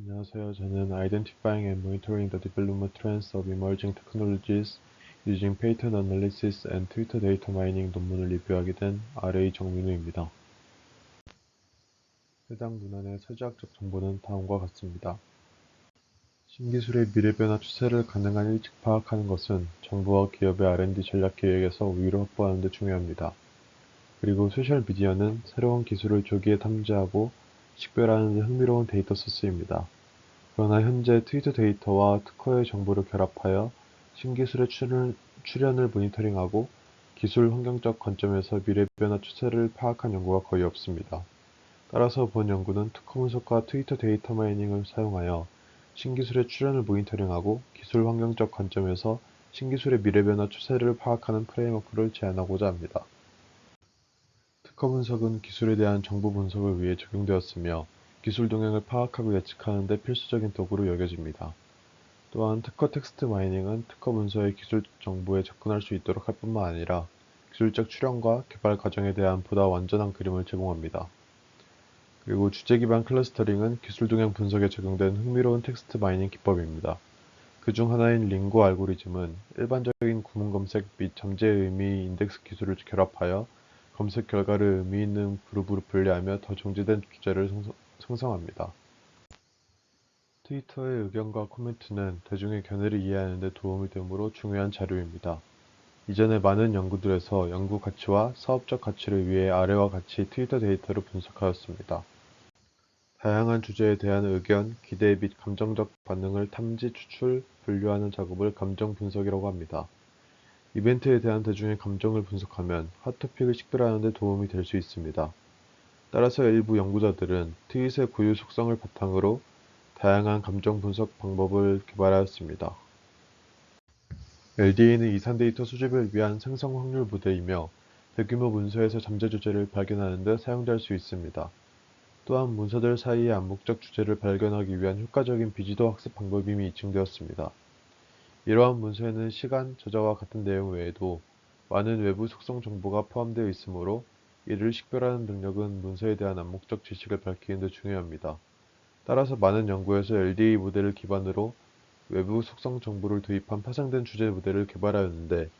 안녕하세요. 저는 Identifying and Monitoring the Development Trends of Emerging Technologies Using Pattern Analysis and Twitter Data Mining 논문을 리뷰하게 된 RA 정민우입니다. 해당 문안의 서지학적 정보는 다음과 같습니다. 신기술의 미래 변화 추세를 가능한 일찍 파악하는 것은 정부와 기업의 R&D 전략 계획에서 우위를 확보하는 데 중요합니다. 그리고 소셜미디어는 새로운 기술을 조기에 탐지하고 식별하는 데 흥미로운 데이터 소스입니다. 그러나 현재 트위터 데이터와 특허의 정보를 결합하여 신기술의 출현을 모니터링하고 기술 환경적 관점에서 미래 변화 추세를 파악한 연구가 거의 없습니다. 따라서 본 연구는 특허 분석과 트위터 데이터 마이닝을 사용하여 신기술의 출현을 모니터링하고 기술 환경적 관점에서 신기술의 미래 변화 추세를 파악하는 프레임워크를 제안하고자 합니다. 특허 분석은 기술에 대한 정보 분석을 위해 적용되었으며 기술 동향을 파악하고 예측하는 데 필수적인 도구로 여겨집니다. 또한 특허 텍스트 마이닝은 특허 문서의 기술 정보에 접근할 수 있도록 할 뿐만 아니라 기술적 출현과 개발 과정에 대한 보다 완전한 그림을 제공합니다. 그리고 주제 기반 클러스터링은 기술 동향 분석에 적용된 흥미로운 텍스트 마이닝 기법입니다. 그 중 하나인 링고 알고리즘은 일반적인 구문 검색 및 잠재 의미 인덱스 기술을 결합하여 검색 결과를 의미 있는 그룹으로 분리하며 더 정제된 주제를 생성합니다. 트위터의 의견과 코멘트는 대중의 견해를 이해하는 데 도움이 되므로 중요한 자료입니다. 이전에 많은 연구들에서 연구 가치와 사업적 가치를 위해 아래와 같이 트위터 데이터를 분석하였습니다. 다양한 주제에 대한 의견, 기대 및 감정적 반응을 탐지, 추출, 분류하는 작업을 감정 분석이라고 합니다. 이벤트에 대한 대중의 감정을 분석하면 핫토픽을 식별하는 데 도움이 될 수 있습니다. 따라서 일부 연구자들은 트윗의 고유 속성을 바탕으로 다양한 감정 분석 방법을 개발하였습니다. LDA는 이산 데이터 수집을 위한 생성 확률 모델이며 대규모 문서에서 잠재 주제를 발견하는 데 사용될 수 있습니다. 또한 문서들 사이의 암묵적 주제를 발견하기 위한 효과적인 비지도 학습 방법이 이미 입증되었습니다. 이러한 문서에는 시간, 저자와 같은 내용 외에도 많은 외부 속성 정보가 포함되어 있으므로 이를 식별하는 능력은 문서에 대한 암묵적 지식을 밝히는 데 중요합니다. 따라서 많은 연구에서 LDA 모델을 기반으로 외부 속성 정보를 도입한 파생된 주제 모델을 개발하였는데,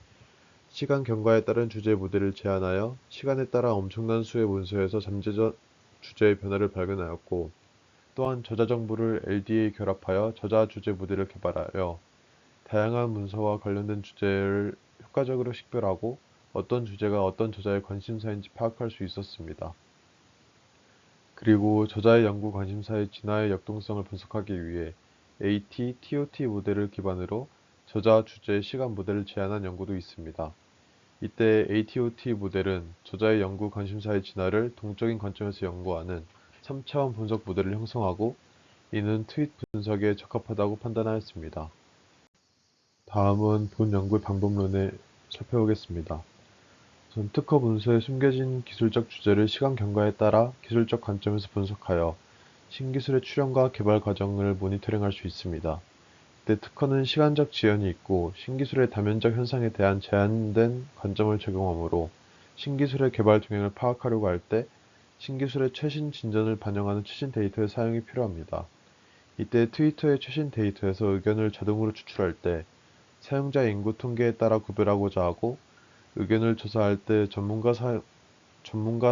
시간 경과에 따른 주제 모델을 제한하여 시간에 따라 엄청난 수의 문서에서 잠재적 주제의 변화를 발견하였고, 또한 저자 정보를 LDA에 결합하여 저자 주제 모델을 개발하여 다양한 문서와 관련된 주제를 효과적으로 식별하고 어떤 주제가 어떤 저자의 관심사인지 파악할 수 있었습니다. 그리고 저자의 연구 관심사의 진화의 역동성을 분석하기 위해 AT, TOT 모델을 기반으로 저자, 주제, 시간 모델을 제안한 연구도 있습니다. 이때 ATOT 모델은 저자의 연구 관심사의 진화를 동적인 관점에서 연구하는 3차원 분석 모델을 형성하고, 이는 트윗 분석에 적합하다고 판단하였습니다. 다음은 본 연구의 방법론을 살펴보겠습니다. 우선 특허 문서에 숨겨진 기술적 주제를 시간 경과에 따라 기술적 관점에서 분석하여 신기술의 출현과 개발 과정을 모니터링할 수 있습니다. 이때 특허는 시간적 지연이 있고 신기술의 다면적 현상에 대한 제한된 관점을 적용하므로 신기술의 개발 동향을 파악하려고 할 때 신기술의 최신 진전을 반영하는 최신 데이터의 사용이 필요합니다. 이때 트위터의 최신 데이터에서 의견을 자동으로 추출할 때 사용자 인구 통계에 따라 구별하고자 하고, 의견을 조사할 때 전문가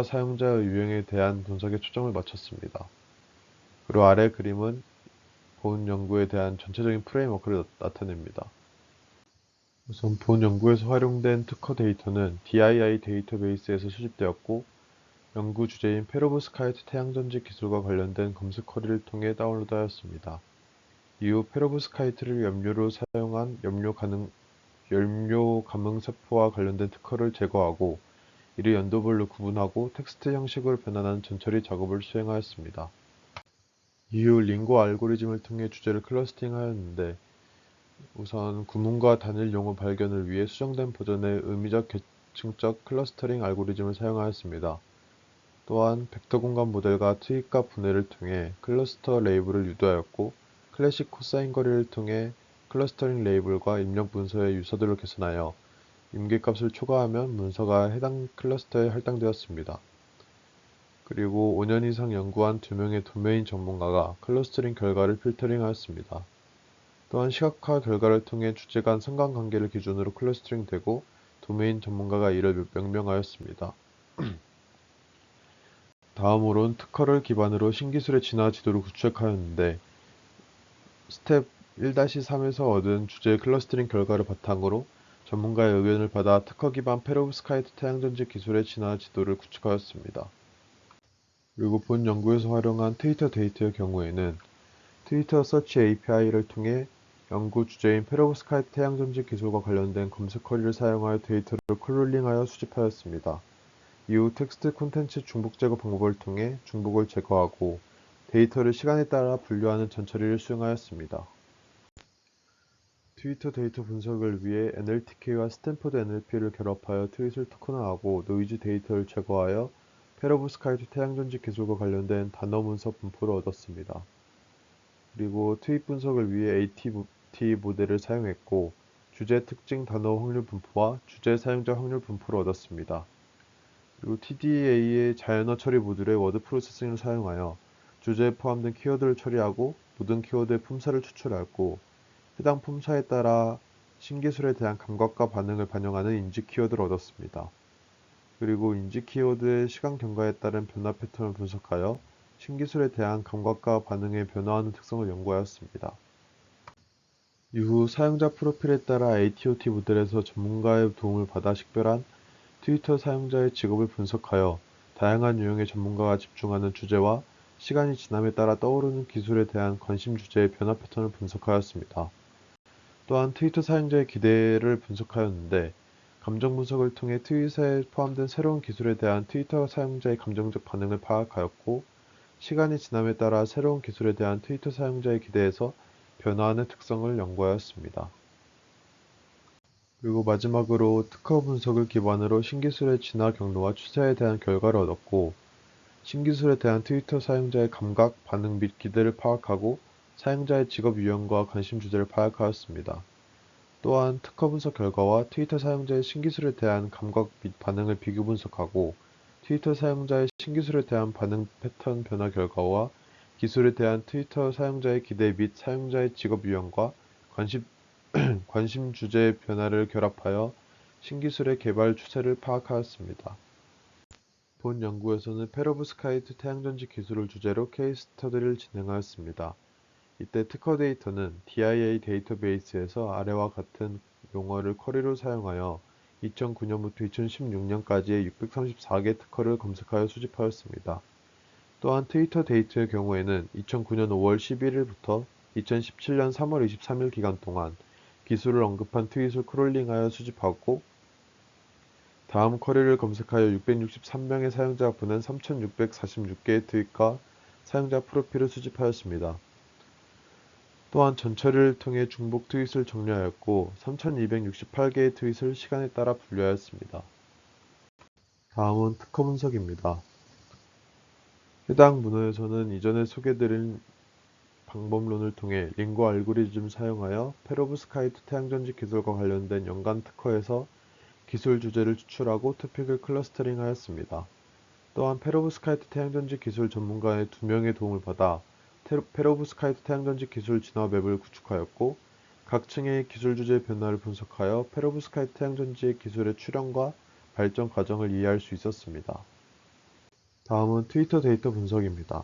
사용자 유형에 대한 분석에 초점을 맞췄습니다. 그리고 아래 그림은 본 연구에 대한 전체적인 프레임워크를 나타냅니다. 우선 본 연구에서 활용된 특허 데이터는 DII 데이터베이스에서 수집되었고, 연구 주제인 페로브스카이트 태양전지 기술과 관련된 검색 쿼리를 통해 다운로드하였습니다. 이후 페로브스카이트를 염료로 사용한 연료 감응 세포와 관련된 특허를 제거하고, 이를 연도별로 구분하고 텍스트 형식으로 변환하는 전처리 작업을 수행하였습니다. 이후 링고 알고리즘을 통해 주제를 클러스팅하였는데, 우선 구문과 단일 용어 발견을 위해 수정된 버전의 의미적 계층적 클러스터링 알고리즘을 사용하였습니다. 또한 벡터 공간 모델과 트윗값 분해를 통해 클러스터 레이블을 유도하였고, 클래식 코사인 거리를 통해 클러스터링 레이블과 입력 문서의 유서들을 계산하여 임계값을 초과하면 문서가 해당 클러스터에 할당되었습니다. 그리고 5년 이상 연구한 2명의 도메인 전문가가 클러스터링 결과를 필터링하였습니다. 또한 시각화 결과를 통해 주제 간 상관관계를 기준으로 클러스터링되고 도메인 전문가가 이를 명명하였습니다. 다음으론 특허를 기반으로 신기술의 진화 지도를 구축하였는데 스텝 1-3에서 얻은 주제 클러스터링 결과를 바탕으로 전문가의 의견을 받아 특허 기반 페로브스카이트 태양전지 기술의 진화 지도를 구축하였습니다. 그리고 본 연구에서 활용한 트위터 데이터의 경우에는 트위터 서치 API를 통해 연구 주제인 페로브스카이트 태양전지 기술과 관련된 검색 쿼리를 사용하여 데이터를 크롤링하여 수집하였습니다. 이후 텍스트 콘텐츠 중복 제거 방법을 통해 중복을 제거하고 데이터를 시간에 따라 분류하는 전처리를 수행하였습니다. 트위터 데이터 분석을 위해 NLTK와 스탠퍼드 NLP를 결합하여 트윗을 토큰화하고 노이즈 데이터를 제거하여 페로브스카이트 태양전지 기술과 관련된 단어 문서 분포를 얻었습니다. 그리고 트윗 분석을 위해 AT 모델을 사용했고 주제 특징 단어 확률 분포와 주제 사용자 확률 분포를 얻었습니다. 그리고 TDA의 자연어 처리 모듈의 워드 프로세싱을 사용하여 주제에 포함된 키워드를 처리하고 모든 키워드의 품사를 추출하였고 해당 품사에 따라 신기술에 대한 감각과 반응을 반영하는 인지 키워드를 얻었습니다. 그리고 인지 키워드의 시간 경과에 따른 변화 패턴을 분석하여 신기술에 대한 감각과 반응의 변화하는 특성을 연구하였습니다. 이후 사용자 프로필에 따라 ATOT 모델에서 전문가의 도움을 받아 식별한 트위터 사용자의 직업을 분석하여 다양한 유형의 전문가가 집중하는 주제와 시간이 지남에 따라 떠오르는 기술에 대한 관심 주제의 변화 패턴을 분석하였습니다. 또한 트위터 사용자의 기대를 분석하였는데 감정 분석을 통해 트윗에 포함된 새로운 기술에 대한 트위터 사용자의 감정적 반응을 파악하였고 시간이 지남에 따라 새로운 기술에 대한 트위터 사용자의 기대에서 변화하는 특성을 연구하였습니다. 그리고 마지막으로 특허 분석을 기반으로 신기술의 진화 경로와 추세에 대한 결과를 얻었고 신기술에 대한 트위터 사용자의 감각, 반응 및 기대를 파악하고 사용자의 직업 유형과 관심 주제를 파악하였습니다. 또한 특허 분석 결과와 트위터 사용자의 신기술에 대한 감각 및 반응을 비교 분석하고 트위터 사용자의 신기술에 대한 반응 패턴 변화 결과와 기술에 대한 트위터 사용자의 기대 및 사용자의 직업 유형과 관심 주제의 변화를 결합하여 신기술의 개발 추세를 파악하였습니다. 본 연구에서는 페로브스카이트 태양전지 기술을 주제로 케이스 스터디를 진행하였습니다. 이때 특허 데이터는 DIA 데이터베이스에서 아래와 같은 용어를 쿼리로 사용하여 2009년부터 2016년까지의 634개 특허를 검색하여 수집하였습니다. 또한 트위터 데이터의 경우에는 2009년 5월 11일부터 2017년 3월 23일 기간 동안 기술을 언급한 트윗을 크롤링하여 수집하고 다음 쿼리를 검색하여 663명의 사용자가 보낸 3,646개의 트윗과 사용자 프로필을 수집하였습니다. 또한 전처리를 통해 중복 트윗을 정리하였고 3,268개의 트윗을 시간에 따라 분류하였습니다. 다음은 특허 분석입니다. 해당 문헌에서는 이전에 소개드린 방법론을 통해 링고 알고리즘 사용하여 페로브스카이트 태양전지 기술과 관련된 연간 특허에서 기술 주제를 추출하고 토픽을 클러스터링 하였습니다. 또한 페로브스카이트 태양전지 기술 전문가의 2명의 도움을 받아 페로브스카이트 태양전지 기술 진화 맵을 구축하였고 각 층의 기술 주제 변화를 분석하여 페로브스카이트 태양전지의 기술의 출현과 발전 과정을 이해할 수 있었습니다. 다음은 트위터 데이터 분석입니다.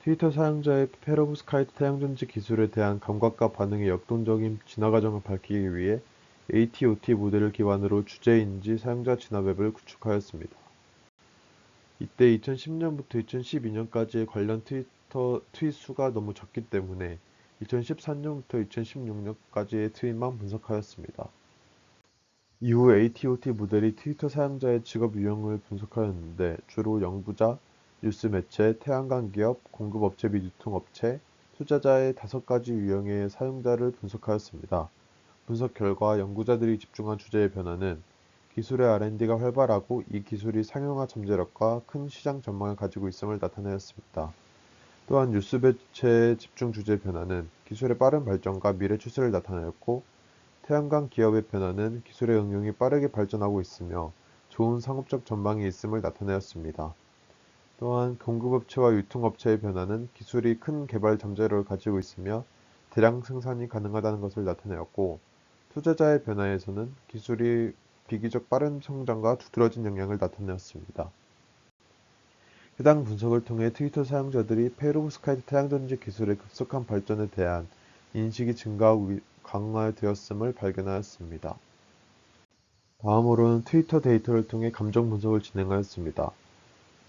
트위터 사용자의 페로브스카이트 태양전지 기술에 대한 감각과 반응의 역동적인 진화 과정을 밝히기 위해 ATOT 모델을 기반으로 주제인지 사용자 진화 맵을 구축하였습니다. 이때 2010년부터 2012년까지의 관련 트윗 수가 너무 적기 때문에 2013년부터 2016년까지의 트윗만 분석하였습니다. 이후 ATOT 모델이 트위터 사용자의 직업 유형을 분석하였는데 주로 연구자, 뉴스 매체, 태양광 기업, 공급업체 및 유통업체, 투자자의 5가지 유형의 사용자를 분석하였습니다. 분석 결과 연구자들이 집중한 주제의 변화는 기술의 R&D가 활발하고 이 기술이 상용화 잠재력과 큰 시장 전망을 가지고 있음을 나타내었습니다. 또한 뉴스 매체의 집중 주제 변화는 기술의 빠른 발전과 미래 추세를 나타내었고 태양광 기업의 변화는 기술의 응용이 빠르게 발전하고 있으며 좋은 상업적 전망이 있음을 나타내었습니다. 또한 공급업체와 유통업체의 변화는 기술이 큰 개발 잠재력을 가지고 있으며 대량 생산이 가능하다는 것을 나타내었고, 투자자의 변화에서는 기술이 비교적 빠른 성장과 두드러진 영향을 나타내었습니다. 해당 분석을 통해 트위터 사용자들이 페로브스카이트 태양전지 기술의 급속한 발전에 대한 인식이 증가하고 강화되었음을 발견하였습니다. 다음으로는 트위터 데이터를 통해 감정 분석을 진행하였습니다.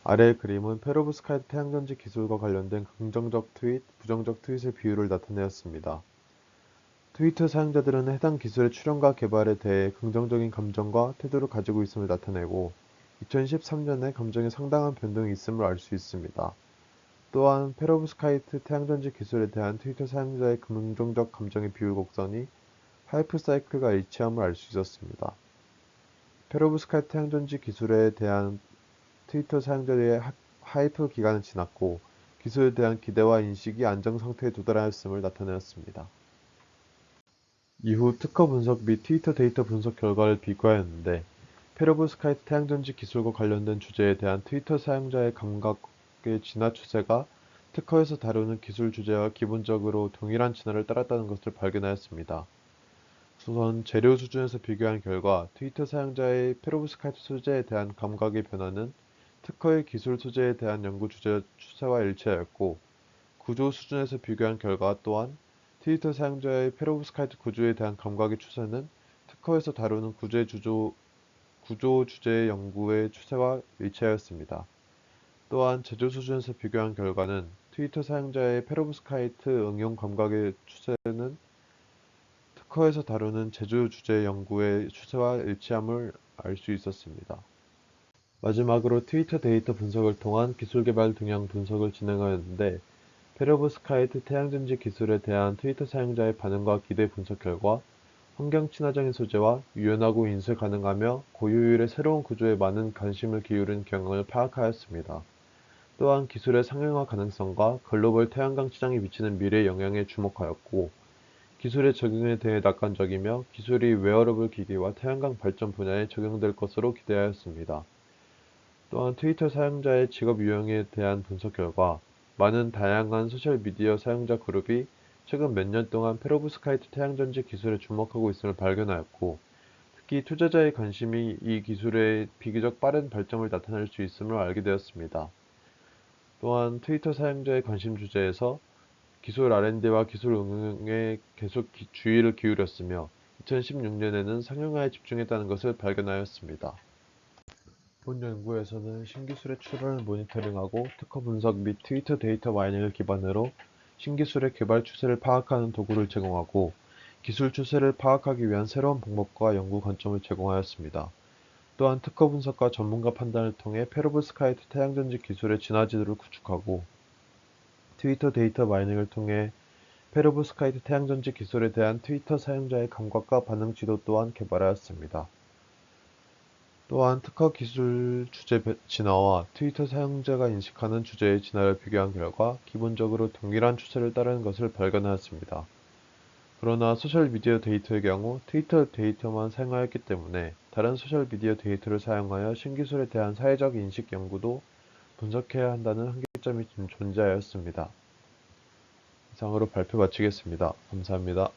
아래의 그림은 페로브스카이트 태양전지 기술과 관련된 긍정적 트윗, 부정적 트윗의 비율을 나타내었습니다. 트위터 사용자들은 해당 기술의 출현과 개발에 대해 긍정적인 감정과 태도를 가지고 있음을 나타내고, 2013년에 감정에 상당한 변동이 있음을 알 수 있습니다. 또한 페로브스카이트 태양전지 기술에 대한 트위터 사용자의 긍정적 감정의 비율 곡선이 하이프 사이클과 일치함을 알 수 있었습니다. 페로브스카이트 태양전지 기술에 대한 트위터 사용자들의 하이프 기간은 지났고, 기술에 대한 기대와 인식이 안정 상태에 도달하였음을 나타내었습니다. 이후 특허 분석 및 트위터 데이터 분석 결과를 비교하였는데, 페로브스카이트 태양전지 기술과 관련된 주제에 대한 트위터 사용자의 감각의 진화 추세가 특허에서 다루는 기술 주제와 기본적으로 동일한 진화를 따랐다는 것을 발견하였습니다. 우선 재료 수준에서 비교한 결과 트위터 사용자의 페로브스카이트 소재에 대한 감각의 변화는 특허의 기술 소재에 대한 연구 주제 추세와 일치하였고, 구조 수준에서 비교한 결과 또한 트위터 사용자의 페로브스카이트 구조에 대한 감각의 추세는 특허에서 다루는 구조 주제 연구의 추세와 일치하였습니다. 또한 제조 수준에서 비교한 결과는 트위터 사용자의 페로브스카이트 응용 감각의 추세는 특허에서 다루는 제조 주제 연구의 추세와 일치함을 알 수 있었습니다. 마지막으로 트위터 데이터 분석을 통한 기술 개발 동향 분석을 진행하였는데, 페로브스카이트 태양전지 기술에 대한 트위터 사용자의 반응과 기대 분석 결과 환경 친화적인 소재와 유연하고 인쇄 가능하며 고효율의 새로운 구조에 많은 관심을 기울인 경향을 파악하였습니다. 또한 기술의 상용화 가능성과 글로벌 태양광 시장에 미치는 미래 영향에 주목하였고, 기술의 적용에 대해 낙관적이며 기술이 웨어러블 기기와 태양광 발전 분야에 적용될 것으로 기대하였습니다. 또한 트위터 사용자의 직업 유형에 대한 분석 결과 많은 다양한 소셜미디어 사용자 그룹이 최근 몇 년 동안 페로브스카이트 태양전지 기술에 주목하고 있음을 발견하였고, 특히 투자자의 관심이 이 기술의 비교적 빠른 발전을 나타낼 수 있음을 알게 되었습니다. 또한 트위터 사용자의 관심 주제에서 기술 R&D와 기술 응용에 계속 주의를 기울였으며, 2016년에는 상용화에 집중했다는 것을 발견하였습니다. 본 연구에서는 신기술의 출현을 모니터링하고 특허 분석 및 트위터 데이터 마이닝을 기반으로 신기술의 개발 추세를 파악하는 도구를 제공하고, 기술 추세를 파악하기 위한 새로운 방법과 연구 관점을 제공하였습니다. 또한 특허 분석과 전문가 판단을 통해 페로브스카이트 태양전지 기술의 진화지도를 구축하고, 트위터 데이터 마이닝을 통해 페로브스카이트 태양전지 기술에 대한 트위터 사용자의 감각과 반응 지도 또한 개발하였습니다. 또한 특허 기술 주제 진화와 트위터 사용자가 인식하는 주제의 진화를 비교한 결과 기본적으로 동일한 추세를 따르는 것을 발견하였습니다. 그러나 소셜미디어 데이터의 경우 트위터 데이터만 사용하였기 때문에 다른 소셜미디어 데이터를 사용하여 신기술에 대한 사회적 인식 연구도 분석해야 한다는 한계점이 존재하였습니다. 이상으로 발표 마치겠습니다. 감사합니다.